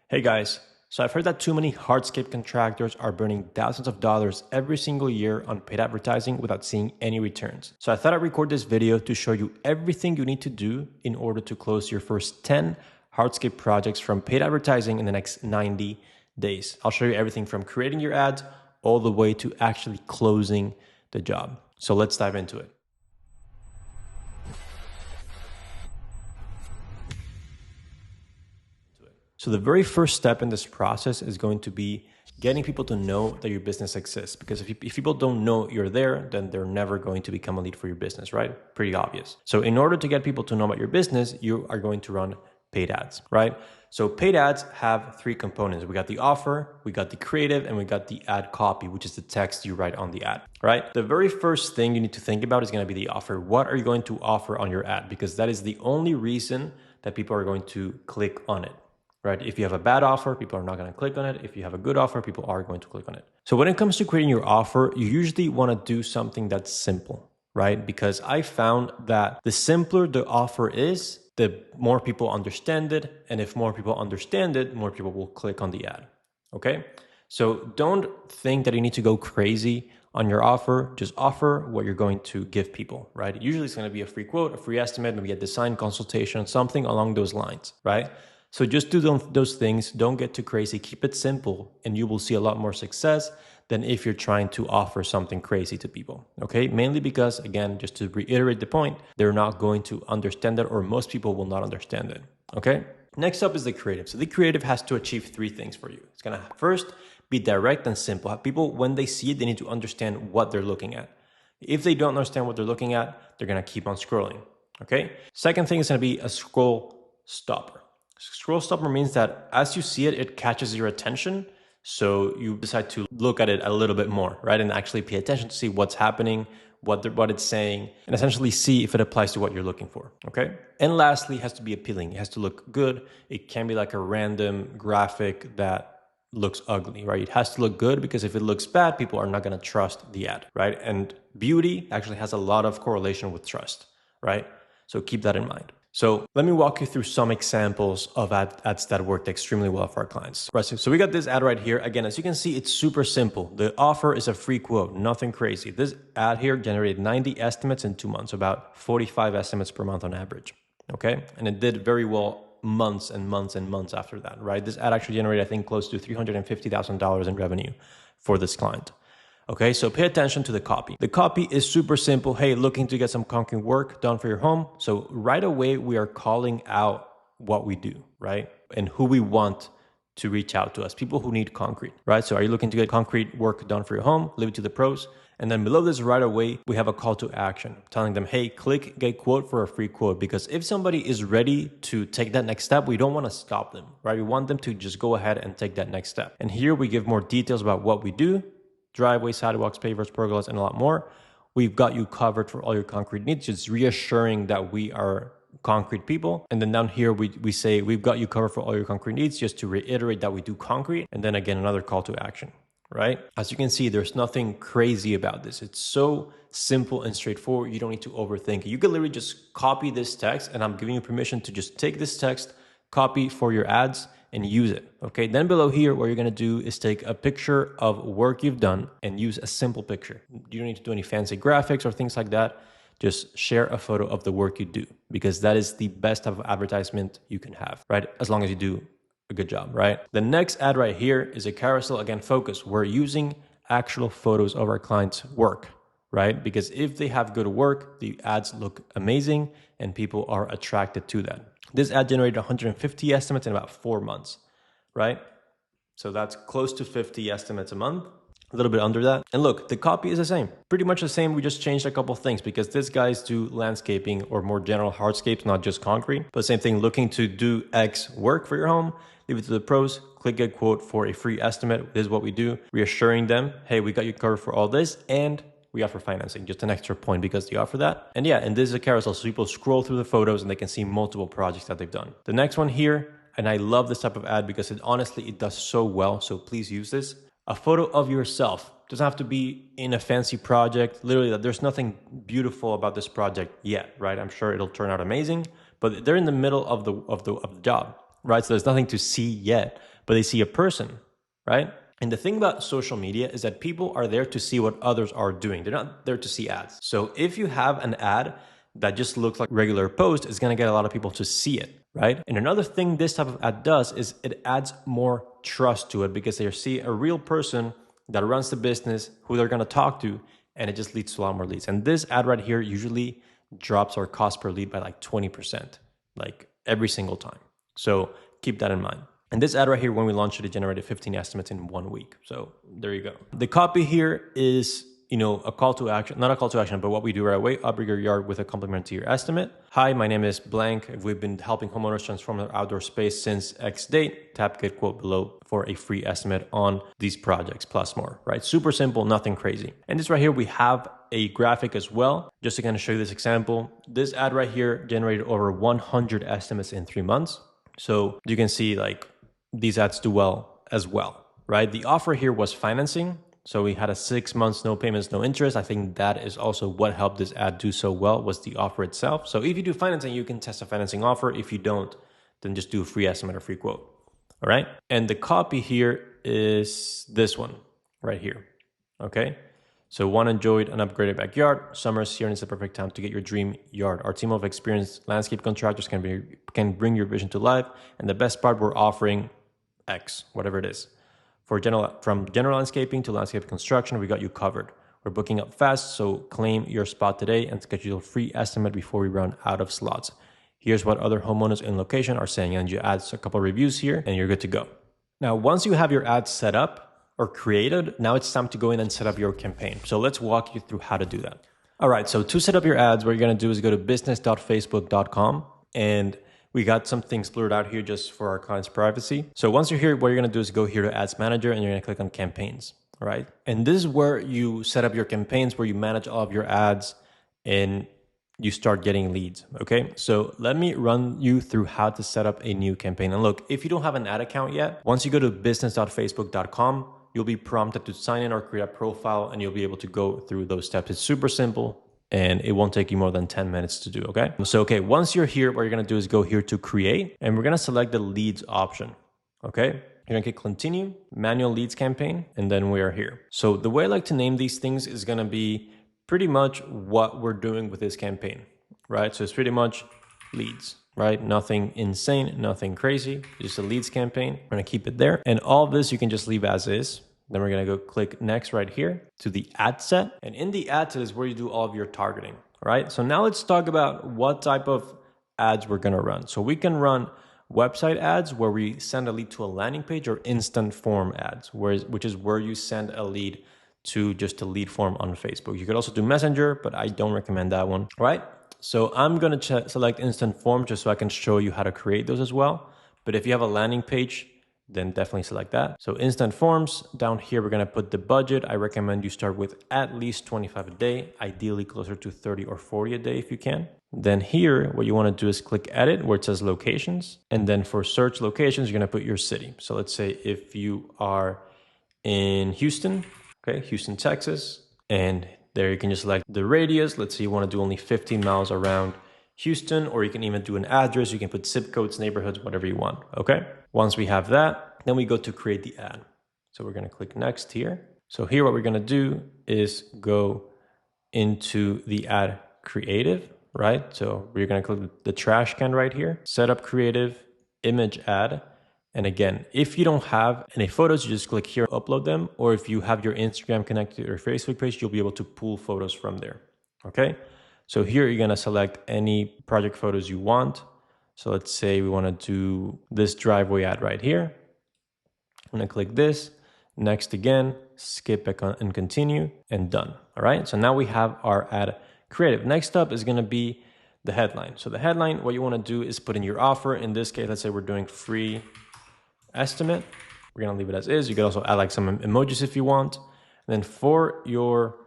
Hey guys, so I've heard that too many hardscape contractors are burning thousands of dollars every single year on paid advertising without seeing any returns. So I thought I'd record this video to show you everything you need to do in order to close your first 10 hardscape projects from paid advertising in the next 90 days. I'll show you everything from creating your ads all the way to actually closing the job. So let's dive into it. So the very first step in this process is going to be getting people to know that your business exists. Because if people don't know you're there, then they're never going to become a lead for your business, right? Pretty obvious. So in order to get people to know about your business, you are going to run paid ads, right? So paid ads have three components. We got the offer, we got the creative, and we got the ad copy, which is the text you write on the ad, right? The very first thing you need to think about is going to be the offer. What are you going to offer on your ad? Because that is the only reason that people are going to click on it. Right? If you have a bad offer, people are not going to click on it. If you have a good offer, people are going to click on it. So when it comes to creating your offer, you usually want to do something that's simple, right? Because I found that the simpler the offer is, the more people understand it. And if more people understand it, more people will click on the ad. Okay? So don't think that you need to go crazy on your offer. Just offer what you're going to give people, right? Usually it's going to be a free quote, a free estimate, maybe a design consultation, something along those lines, right? So just do those things. Don't get too crazy. Keep it simple, and you will see a lot more success than if you're trying to offer something crazy to people. Okay? Mainly because, again, just to reiterate the point, they're not going to understand it, or most people will not understand it. Okay? Next up is the creative. So the creative has to achieve three things for you. It's going to first be direct and simple. People, when they see it, they need to understand what they're looking at. If they don't understand what they're looking at, they're going to keep on scrolling. Okay? Second thing is going to be a scroll stopper. Scroll stopper means that as you see it, it catches your attention. So you decide to look at it a little bit more, right? And actually pay attention to see what's happening, what it's saying, and essentially see if it applies to what you're looking for, okay? And lastly, it has to be appealing. It has to look good. It can be like a random graphic that looks ugly, right? It has to look good, because if it looks bad, people are not going to trust the ad, right? And beauty actually has a lot of correlation with trust, right? So keep that in mind. So let me walk you through some examples of ads that worked extremely well for our clients. Right, so we got this ad right here. Again, as you can see, it's super simple. The offer is a free quote, nothing crazy. This ad here generated 90 estimates in 2 months, about 45 estimates per month on average. Okay, and it did very well months and months and months after that, right? This ad actually generated, I think, close to $350,000 in revenue for this client. Okay, so pay attention to the copy. The copy is super simple. Hey, looking to get some concrete work done for your home. So right away, we are calling out what we do, right? And who we want to reach out to us, people who need concrete, right? So are you looking to get concrete work done for your home? Leave it to the pros. And then below this right away, we have a call to action telling them, hey, click get quote for a free quote. Because if somebody is ready to take that next step, we don't want to stop them, right? We want them to just go ahead and take that next step. And here we give more details about what we do: driveways, sidewalks, pavers, pergolas, and a lot more. We've got you covered for all your concrete needs, just reassuring that we are concrete people. And then down here, we say we've got you covered for all your concrete needs, just to reiterate that we do concrete. And then again, another call to action, right? As you can see, there's nothing crazy about this. It's so simple and straightforward. You don't need to overthink it. You can literally just copy this text, and I'm giving you permission to just take this text, copy for your ads, and use it. Okay, then below here, what you're going to do is take a picture of work you've done and use a simple picture. You don't need to do any fancy graphics or things like that. Just share a photo of the work you do, because that is the best type of advertisement you can have, right? As long as you do a good job, right? The next ad right here is a carousel. Again, focus. We're using actual photos of our clients' work, right? Because if they have good work, the ads look amazing and people are attracted to that. This ad generated 150 estimates in about 4 months, right? So that's close to 50 estimates a month, a little bit under that. And look, the copy is the same, pretty much the same. We just changed a couple of things, because these guys do landscaping or more general hardscapes, not just concrete. But same thing, looking to do X work for your home, leave it to the pros, click get quote for a free estimate. This is what we do, reassuring them, hey, we got you covered for all this, and we offer financing, just an extra point because they offer that. And yeah, and this is a carousel, so people scroll through the photos and they can see multiple projects that they've done. The next one here, and I love this type of ad because it does so well, so please use this. A photo of yourself. Doesn't have to be in a fancy project. Literally, there's nothing beautiful about this project yet, right? I'm sure it'll turn out amazing, but they're in the middle of the job, right? So there's nothing to see yet. but they see a person, right? And the thing about social media is that people are there to see what others are doing. They're not there to see ads. So if you have an ad that just looks like regular post, it's going to get a lot of people to see it, right? And another thing this type of ad does is it adds more trust to it because they see a real person that runs the business, who they're going to talk to, and it just leads to a lot more leads. And this ad right here usually drops our cost per lead by like 20%, like every single time. So keep that in mind. And this ad right here, when we launched it generated 15 estimates in 1 week. So there you go. The copy here is, a call to action, not a call to action, but what we do right away: upgrade your yard with a complimentary estimate. Hi, my name is blank. We've been helping homeowners transform their outdoor space since X date. Tap get quote below for a free estimate on these projects plus more, right? Super simple, nothing crazy. And this right here, we have a graphic as well, just to kind of show you this example. This ad right here generated over 100 estimates in 3 months. So you can see like these ads do well as well, right? The offer here was financing. So we had a 6 months, no payments, no interest. I think that is also what helped this ad do so well, was the offer itself. So if you do financing, you can test a financing offer. If you don't, then just do a free estimate or free quote. All right. And the copy here is this one right here. Okay. So one enjoyed an upgraded backyard. Summer's here and it's the perfect time to get your dream yard. Our team of experienced landscape contractors can bring your vision to life. And the best part, we're offering X, whatever it is. From general landscaping to landscape construction, we got you covered. We're booking up fast, so claim your spot today and schedule a free estimate before we run out of slots. Here's what other homeowners in location are saying, and you add a couple of reviews here and you're good to go. Now, once you have your ads set up or created, now it's time to go in and set up your campaign. So let's walk you through how to do that. All right, so to set up your ads, what you're gonna do is go to business.facebook.com, and we got some things blurred out here just for our clients' privacy. So once you're here, what you're gonna do is go here to Ads Manager and you're gonna click on Campaigns, all right? And this is where you set up your campaigns, where you manage all of your ads and you start getting leads, okay? So let me run you through how to set up a new campaign. And look, if you don't have an ad account yet, once you go to business.facebook.com, you'll be prompted to sign in or create a profile, and you'll be able to go through those steps. It's super simple, and it won't take you more than 10 minutes to do, okay? So, once you're here, what you're gonna do is go here to create, and we're gonna select the leads option, okay? You're gonna click continue, manual leads campaign, and then we are here. So the way I like to name these things is gonna be pretty much what we're doing with this campaign, right? So it's pretty much leads, right? Nothing insane, nothing crazy, just a leads campaign. We're gonna keep it there. And all of this you can just leave as is. Then we're gonna go click next right here to the ad set. And in the ad set is where you do all of your targeting, all right? So now let's talk about what type of ads we're gonna run. So we can run website ads where we send a lead to a landing page, or instant form ads, which is where you send a lead to just a lead form on Facebook. You could also do Messenger, but I don't recommend that one, all right? So I'm gonna select instant form just so I can show you how to create those as well. But if you have a landing page, then definitely select that. So instant forms, down here, we're gonna put the budget. I recommend you start with at least 25 a day, ideally closer to 30 or 40 a day if you can. Then here, what you wanna do is click edit where it says locations. And then for search locations, you're gonna put your city. So let's say if you are in Houston, okay, Houston, Texas, and there you can just select the radius. Let's say you wanna do only 15 miles around Houston, or you can even do an address. You can put zip codes, neighborhoods, whatever you want, okay? Once we have that, then we go to create the ad. So we're gonna click next here. So here what we're gonna do is go into the ad creative, right? So we're gonna click the trash can right here, set up creative, image ad. And again, if you don't have any photos, you just click here, upload them. Or if you have your Instagram connected to your Facebook page, you'll be able to pull photos from there, okay? So here you're gonna select any project photos you want. So let's say we wanna do this driveway ad right here. I'm gonna click this, next again, skip back on and continue, and done, all right? So now we have our ad creative. Next up is gonna be the headline. So the headline, what you wanna do is put in your offer. In this case, let's say we're doing free estimate. We're gonna leave it as is. You could also add like some emojis if you want. And then for your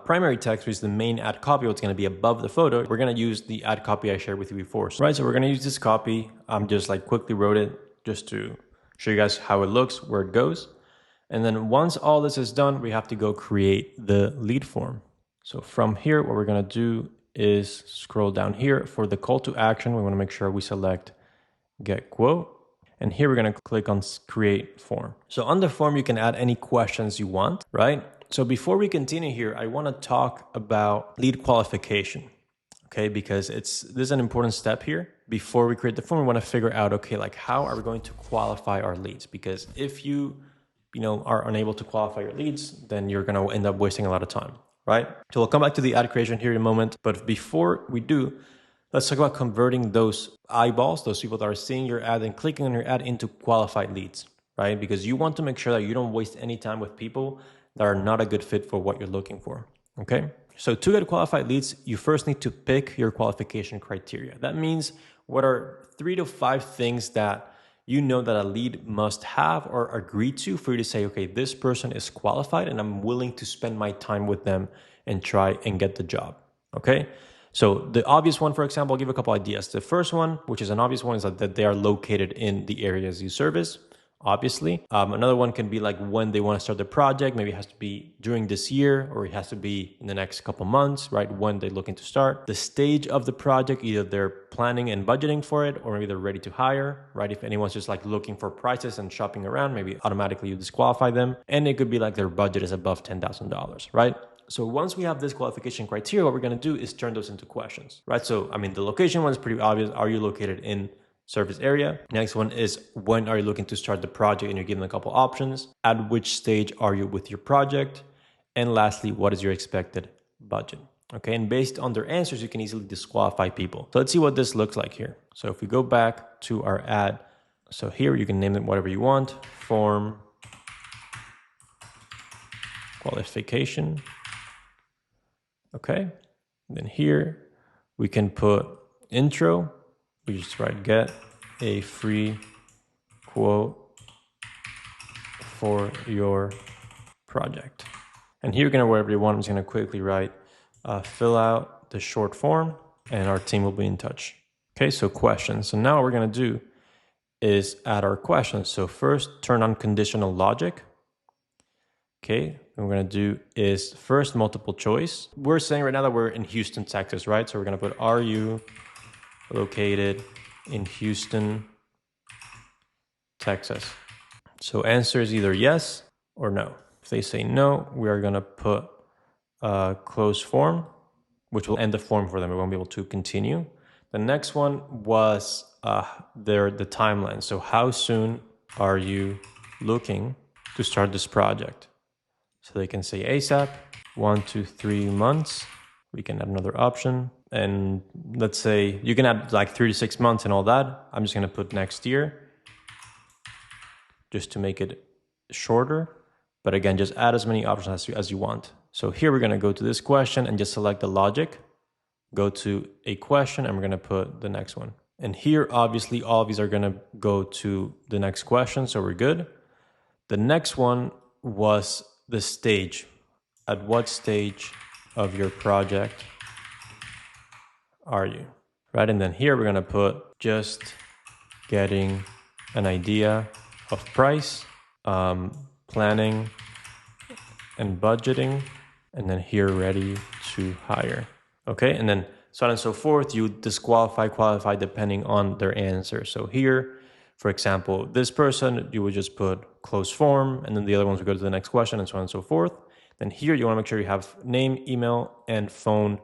primary text, which is the main ad copy, what's going to be above the photo, we're going to use the ad copy I shared with you before. Right, so we're going to use this copy. I'm just like quickly wrote it just to show you guys how it looks, where it goes. And then once all this is done, we have to go create the lead form. So from here, what we're going to do is scroll down here. For the call to action, we want to make sure we select get quote. And here we're going to click on create form. So on the form, you can add any questions you want, right? So before we continue here, I want to talk about lead qualification, okay? Because this is an important step here. Before we create the form, we want to figure out, okay, like how are we going to qualify our leads? Because if you are unable to qualify your leads, then you're going to end up wasting a lot of time, right? So we'll come back to the ad creation here in a moment. But before we do, let's talk about converting those eyeballs, those people that are seeing your ad and clicking on your ad into qualified leads, right? Because you want to make sure that you don't waste any time with people that are not a good fit for what you're looking for, okay? So to get qualified leads, you first need to pick your qualification criteria. That means what are 3 to 5 things that you know that a lead must have or agree to for you to say, okay, this person is qualified and I'm willing to spend my time with them and try and get the job, okay? So the obvious one, for example, I'll give a couple ideas. The first one, which is an obvious one, is that they are located in the areas you service, obviously. Another one can be like when they want to start the project. Maybe it has to be during this year or it has to be in the next couple months, right? When they're looking to start. The stage of the project, either they're planning and budgeting for it or maybe they're ready to hire, right? If anyone's just like looking for prices and shopping around, maybe automatically you disqualify them. And it could be like their budget is above $10,000, right? So once we have this qualification criteria, what we're going to do is turn those into questions, right? So, I mean, the location one is pretty obvious. Are you located in service area? Next one is when are you looking to start the project, and you're given a couple options. At which stage are you with your project? And lastly, what is your expected budget? Okay, and based on their answers, you can easily disqualify people. So let's see what this looks like here. So if we go back to our ad, so here you can name it whatever you want, form, qualification. Okay, and then here we can put intro. We just write get a free quote for your project. And here you're gonna wherever you want, I'm just gonna quickly write fill out the short form and our team will be in touch. Okay, so questions. So now what we're gonna do is add our questions. So first, turn on conditional logic. Okay, what we're gonna do is first multiple choice. We're saying right now that we're in Houston, Texas, right? So we're gonna put, are you located in Houston, Texas? So answer is either yes or no. If they say no, we are gonna put a close form, which will end the form for them. We won't be able to continue. The next one was the timeline. So how soon are you looking to start this project? So they can say ASAP, 1 to 3 months. We can add another option. And let's say you can add like 3 to 6 months and all that. I'm just gonna put next year just to make it shorter. But again, just add as many options as you want. So here we're gonna go to this question and just select the logic, go to a question, and we're gonna put the next one. And here, obviously, all of these are gonna go to the next question, so we're good. The next one was the stage. At what stage of your project are you? Right, and then here we're gonna put just getting an idea of price, planning and budgeting, and then here ready to hire. Okay, and then so on and so forth. You disqualify, qualify depending on their answer. So here, for example, this person, you would just put close form, and then the other ones would go to the next question, and so on and so forth. Then here you want to make sure you have name, email, and phone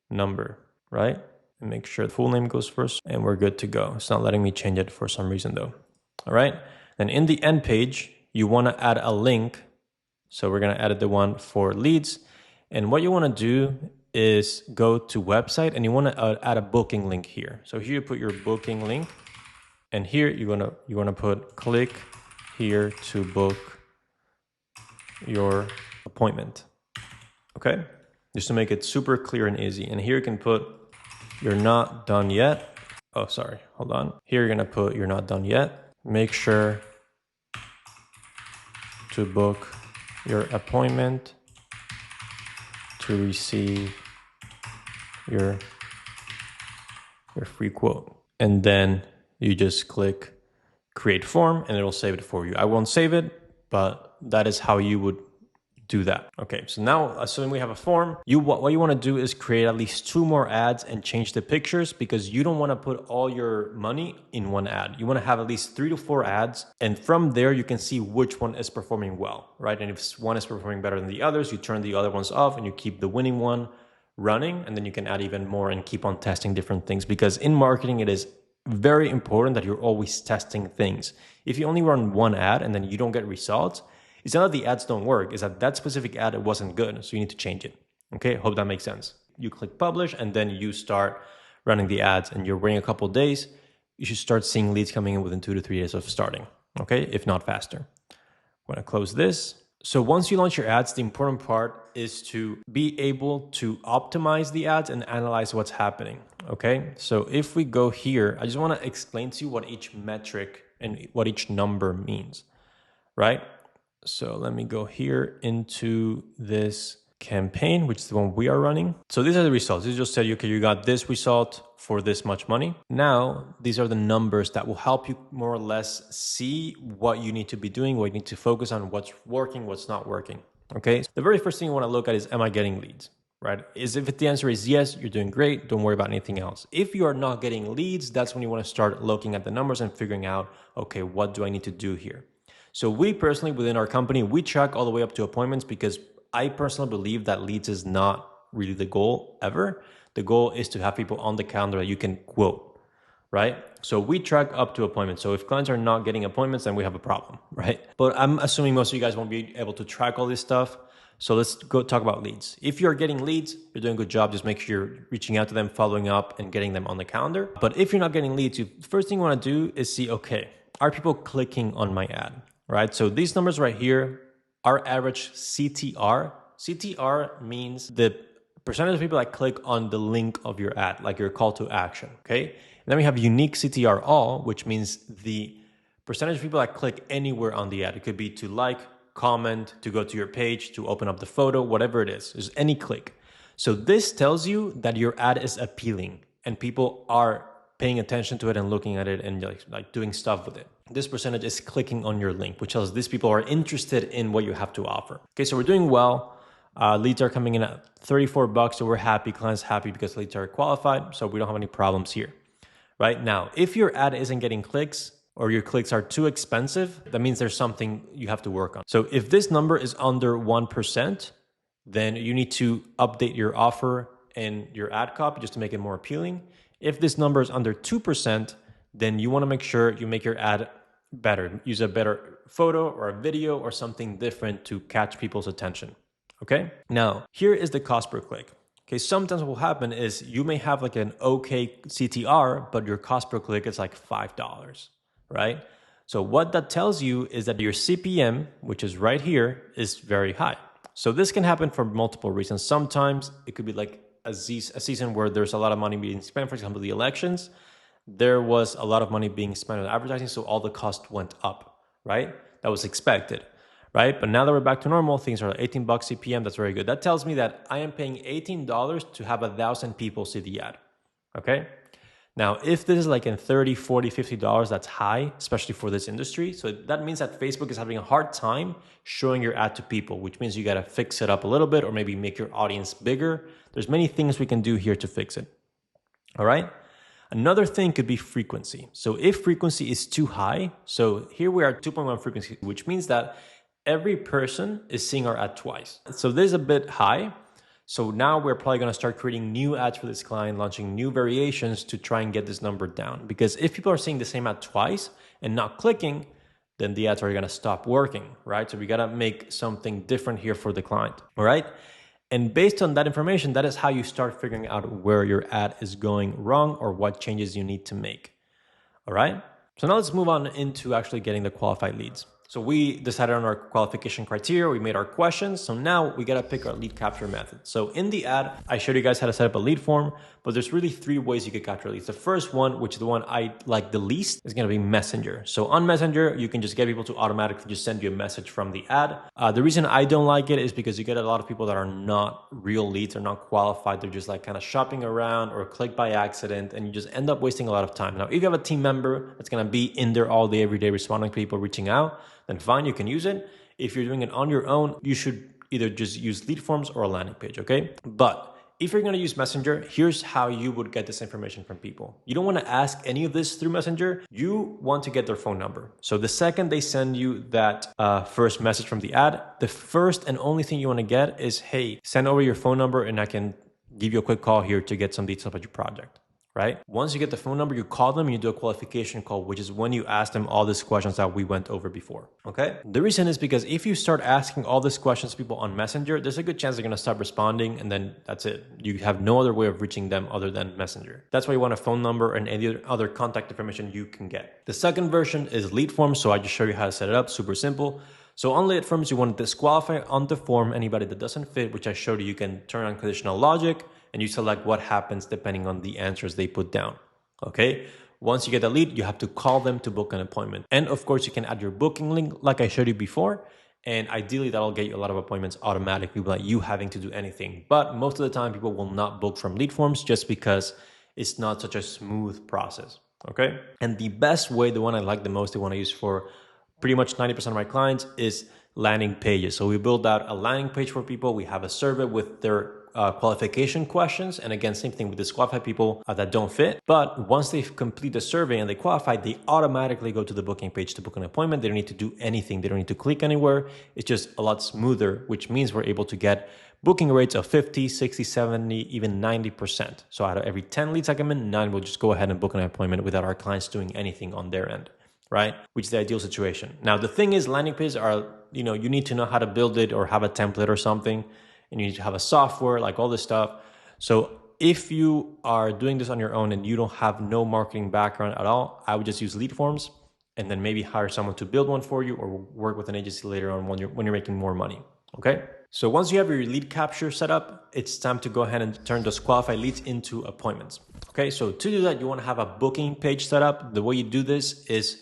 number, right? And make sure the full name goes first, and we're good to go. It's not letting me change it for some reason though. All right, then in the end page, you want to add a link. So we're going to add the one for leads. And what you want to do is go to website, and you want to add a booking link here. So here you put your booking link, and here you want to put click here to book your appointment. Okay, just to make it super clear and easy. And here you can put you're not done yet. Oh, sorry, hold on. Here you're going to put you're not done yet. Make sure to book your appointment to receive your free quote. And then you just click create form and it'll save it for you. I won't save it, but that is how you would do that. Okay, so now assuming we have a form, what you want to do is create at least 2 more ads and change the pictures, because you don't want to put all your money in one ad. You want to have at least 3 to 4 ads, and from there you can see which one is performing well, right? And if one is performing better than the others, you turn the other ones off and you keep the winning one running, and then you can add even more and keep on testing different things, because in marketing it is very important that you're always testing things. If you only run one ad and then you don't get results, it's not that the ads don't work, it's that that specific ad wasn't good, so you need to change it. Okay, hope that makes sense. You click publish and then you start running the ads, and you're waiting a couple of days. You should start seeing leads coming in within 2 to 3 days of starting, okay, if not faster. I'm gonna close this. So once you launch your ads, the important part is to be able to optimize the ads and analyze what's happening, okay? So if we go here, I just wanna explain to you what each metric and what each number means, right? So let me go here into this campaign, which is the one we are running. So these are the results. This just said, okay, you got this result for this much money. Now, these are the numbers that will help you more or less see what you need to be doing, what you need to focus on, what's working, what's not working. Okay. The very first thing you want to look at is, am I getting leads? Right? If the answer is yes, you're doing great. Don't worry about anything else. If you are not getting leads, that's when you want to start looking at the numbers and figuring out, okay, what do I need to do here? So we personally, within our company, we track all the way up to appointments, because I personally believe that leads is not really the goal ever. The goal is to have people on the calendar that you can quote, right? So we track up to appointments. So if clients are not getting appointments, then we have a problem, right? But I'm assuming most of you guys won't be able to track all this stuff. So let's go talk about leads. If you're getting leads, you're doing a good job. Just make sure you're reaching out to them, following up, and getting them on the calendar. But if you're not getting leads, the first thing you want to do is see, okay, are people clicking on my ad, right? So these numbers right here, our average CTR. CTR means the percentage of people that click on the link of your ad, like your call to action, okay? And then we have unique CTR all, which means the percentage of people that click anywhere on the ad. It could be to like, comment, to go to your page, to open up the photo, whatever it is. There's any click. So this tells you that your ad is appealing and people are paying attention to it and looking at it and like doing stuff with it. This percentage is clicking on your link, which tells these people are interested in what you have to offer. Okay, so we're doing well. Leads are coming in at $34, so we're happy. Clients happy because leads are qualified, so we don't have any problems here. Right now, if your ad isn't getting clicks or your clicks are too expensive, that means there's something you have to work on. So if this number is under 1%, then you need to update your offer and your ad copy just to make it more appealing. If this number is under 2%, then you want to make sure you make your ad better. Use a better photo or a video or something different to catch people's attention. Okay. Now, here is the cost per click. Okay. Sometimes what will happen is you may have like an okay CTR, but your cost per click is like $5, right? So what that tells you is that your CPM, which is right here, is very high. So this can happen for multiple reasons. Sometimes it could be like a season where there's a lot of money being spent, for example, the elections. There was a lot of money being spent on advertising, so all the cost went up, right? That was expected, right? But now that we're back to normal, things are like $18 CPM. That's very good. That tells me that I am paying $18 to have 1,000 people see the ad, okay? Now, if this is like in $30, $40, $50, that's high, especially for this industry. So that means that Facebook is having a hard time showing your ad to people, which means you got to fix it up a little bit or maybe make your audience bigger. There's many things we can do here to fix it, all right? Another thing could be frequency. So if frequency is too high, so here we are at 2.1 frequency, which means that every person is seeing our ad twice. So this is a bit high. So now we're probably going to start creating new ads for this client, launching new variations to try and get this number down. Because if people are seeing the same ad twice and not clicking, then the ads are going to stop working, right? So we got to make something different here for the client, all right? And based on that information, that is how you start figuring out where your ad is going wrong or what changes you need to make. All right. So now let's move on into actually getting the qualified leads. So we decided on our qualification criteria. We made our questions. So now we got to pick our lead capture method. So in the ad, I showed you guys how to set up a lead form, but there's really 3 ways you could capture leads. The first one, which is the one I like the least, is going to be Messenger. So on Messenger, you can just get people to automatically just send you a message from the ad. The reason I don't like it is because you get a lot of people that are not real leads, are not qualified. They're just like kind of shopping around or click by accident, and you just end up wasting a lot of time. Now, if you have a team member that's going to be in there all day, every day, responding to people, reaching out, then fine, you can use it. If you're doing it on your own, you should either just use lead forms or a landing page, okay? But if you're gonna use Messenger, here's how you would get this information from people. You don't wanna ask any of this through Messenger. You want to get their phone number. So the second they send you that first message from the ad, the first and only thing you wanna get is, hey, send over your phone number and I can give you a quick call here to get some details about your project. Right? Once you get the phone number, you call them, you do a qualification call, which is when you ask them all these questions that we went over before. Okay? The reason is because if you start asking all these questions to people on Messenger, there's a good chance they're going to stop responding, and then that's it. You have no other way of reaching them other than Messenger. That's why you want a phone number and any other contact information you can get. The second version is lead forms. So I just show you how to set it up. Super simple. So on lead forms, you want to disqualify on the form anybody that doesn't fit, which I showed you. You can turn on conditional logic, and you select what happens depending on the answers they put down, okay? Once you get a lead, you have to call them to book an appointment. And of course, you can add your booking link like I showed you before, and ideally that'll get you a lot of appointments automatically without you having to do anything. But most of the time, people will not book from lead forms just because it's not such a smooth process, okay? And the best way, the one I like the most, the one I use for pretty much 90% of my clients is landing pages. So we build out a landing page for people. We have a survey with their qualification questions. And again, same thing, we disqualify people that don't fit. But once they complete the survey and they qualify, they automatically go to the booking page to book an appointment. They don't need to do anything. They don't need to click anywhere. It's just a lot smoother, which means we're able to get booking rates of 50, 60, 70, even 90%. So out of every 10 leads I come in, 9 will just go ahead and book an appointment without our clients doing anything on their end, right? Which is the ideal situation. Now, the thing is, landing pages are, you need to know how to build it or have a template or something. And you need to have a software, like all this stuff. So if you are doing this on your own and you don't have no marketing background at all, I would just use lead forms and then maybe hire someone to build one for you or work with an agency later on when you're making more money, okay? So once you have your lead capture set up, it's time to go ahead and turn those qualified leads into appointments, okay? So to do that, you wanna have a booking page set up. The way you do this is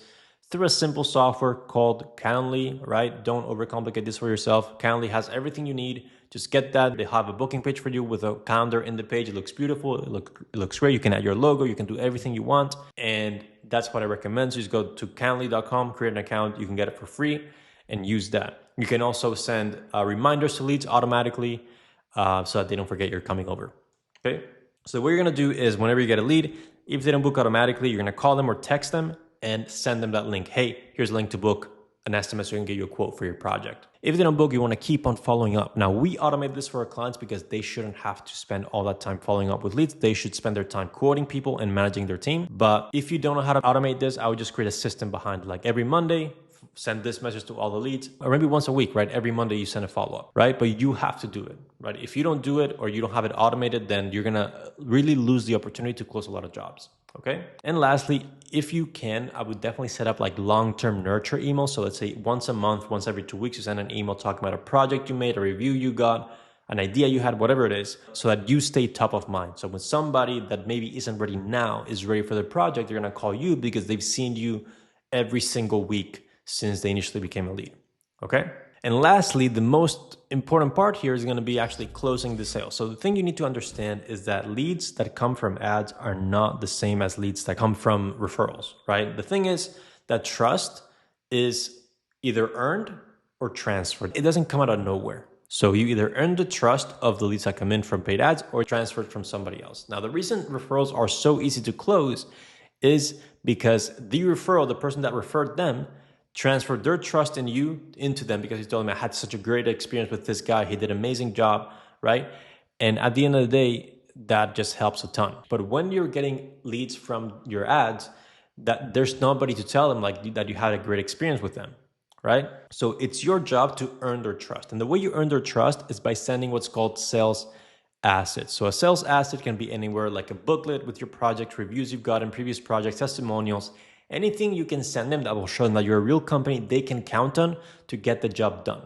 through a simple software called Calendly, right? Don't overcomplicate this for yourself. Calendly has everything you need. Just get that. They have a booking page for you with a calendar in the page. It looks beautiful. It looks great. You can add your logo. You can do everything you want. And that's what I recommend. So just go to calendly.com, create an account. You can get it for free and use that. You can also send reminders to leads automatically so that they don't forget you're coming over, okay? So what you're going to do is whenever you get a lead, if they don't book automatically, you're going to call them or text them and send them that link. Hey, here's a link to book an estimate so we can get you a quote for your project. If they don't book, you want to keep on following up. Now, we automate this for our clients because they shouldn't have to spend all that time following up with leads. They should spend their time quoting people and managing their team. But if you don't know how to automate this, I would just create a system behind it. Like every Monday, send this message to all the leads, or maybe once a week, right? Every Monday you send a follow-up, right? But you have to do it, right? If you don't do it or you don't have it automated, then you're going to really lose the opportunity to close a lot of jobs. Okay. And lastly, if you can, I would definitely set up like long-term nurture emails. So let's say once a month, once every 2 weeks, you send an email talking about a project you made, a review you got, an idea you had, whatever it is, so that you stay top of mind. So when somebody that maybe isn't ready now is ready for the project, they're going to call you because they've seen you every single week since they initially became a lead. Okay. And lastly, the most important part here is going to be actually closing the sale. So the thing you need to understand is that leads that come from ads are not the same as leads that come from referrals, right? The thing is that trust is either earned or transferred. It doesn't come out of nowhere. So you either earn the trust of the leads that come in from paid ads or transferred from somebody else. Now, the reason referrals are so easy to close is because the referral, the person that referred them, transferred their trust in you into them because you told them, I had such a great experience with this guy. He did an amazing job, right? And at the end of the day, that just helps a ton. But when you're getting leads from your ads, that there's nobody to tell them like that you had a great experience with them, right? So it's your job to earn their trust. And the way you earn their trust is by sending what's called sales assets. So a sales asset can be anywhere, like a booklet with your project, reviews you've got in previous projects, testimonials, anything you can send them that will show them that you're a real company they can count on to get the job done,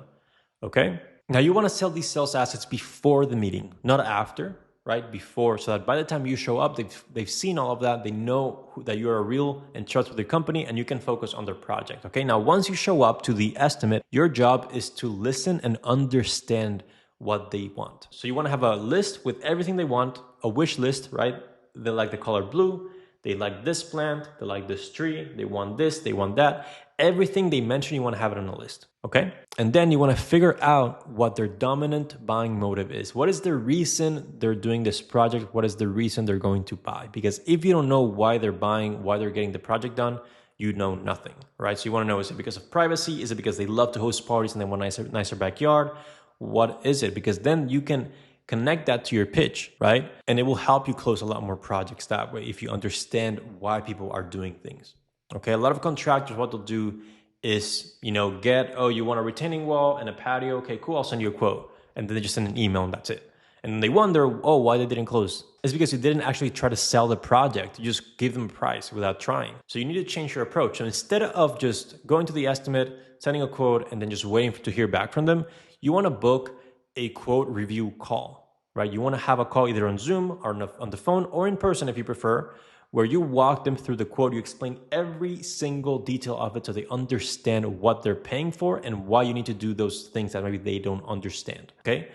okay? Now you want to sell these sales assets before the meeting, not after, right? Before, so that by the time you show up, they've seen all of that, they know that you're a real and trustworthy company and you can focus on their project, okay? Now, once you show up to the estimate, your job is to listen and understand what they want. So you want to have a list with everything they want, a wish list, right? They like the color blue, they like this plant, they like this tree, they want this, they want that. everything they mention, you want to have it on a list, okay? And then you want to figure out what their dominant buying motive is. What is the reason they're doing this project? What is the reason they're going to buy? Because if you don't know why they're buying, why they're getting the project done, you know nothing, right? So you want to know, is it because of privacy? Is it because they love to host parties and they want a nicer backyard? What is it? Because then you can connect that to your pitch, right? And it will help you close a lot more projects that way if you understand why people are doing things. Okay, a lot of contractors, what they'll do is, you want a retaining wall and a patio. Okay, cool, I'll send you a quote. And then they just send an email and that's it. And they wonder, why they didn't close. It's because you didn't actually try to sell the project. You just give them a price without trying. So you need to change your approach. So instead of just going to the estimate, sending a quote, and then just waiting to hear back from them, you want to book a quote review call, right? You want to have a call either on Zoom or on the phone or in person if you prefer, where you walk them through the quote, you explain every single detail of it so they understand what they're paying for and why you need to do those things that maybe they don't understand, okay?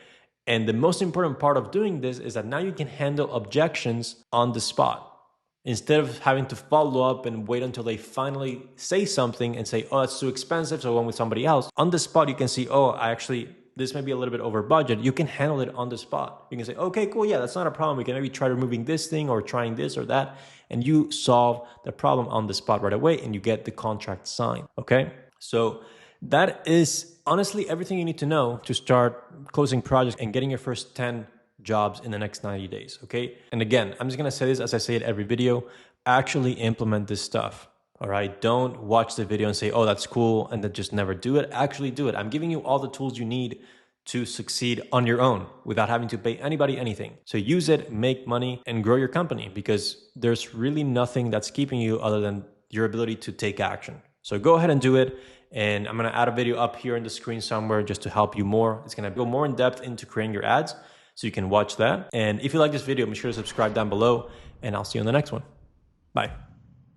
And the most important part of doing this is that now you can handle objections on the spot. Instead of having to follow up and wait until they finally say something and say, it's too expensive, so I went with somebody else. On the spot, you can see, this may be a little bit over budget. You can handle it on the spot. You can say, okay, cool, yeah, that's not a problem. We can maybe try removing this thing or trying this or that. And you solve the problem on the spot right away and you get the contract signed, okay? So that is honestly everything you need to know to start closing projects and getting your first 10 jobs in the next 90 days, okay? And again, I'm just gonna say this as I say it every video, actually implement this stuff. All right, don't watch the video and say, that's cool, and then just never do it. Actually do it. I'm giving you all the tools you need to succeed on your own without having to pay anybody anything. So use it, make money, and grow your company because there's really nothing that's keeping you other than your ability to take action. So go ahead and do it. And I'm gonna add a video up here on the screen somewhere just to help you more. It's gonna go more in depth into creating your ads so you can watch that. And if you like this video, make sure to subscribe down below and I'll see you on the next one. Bye.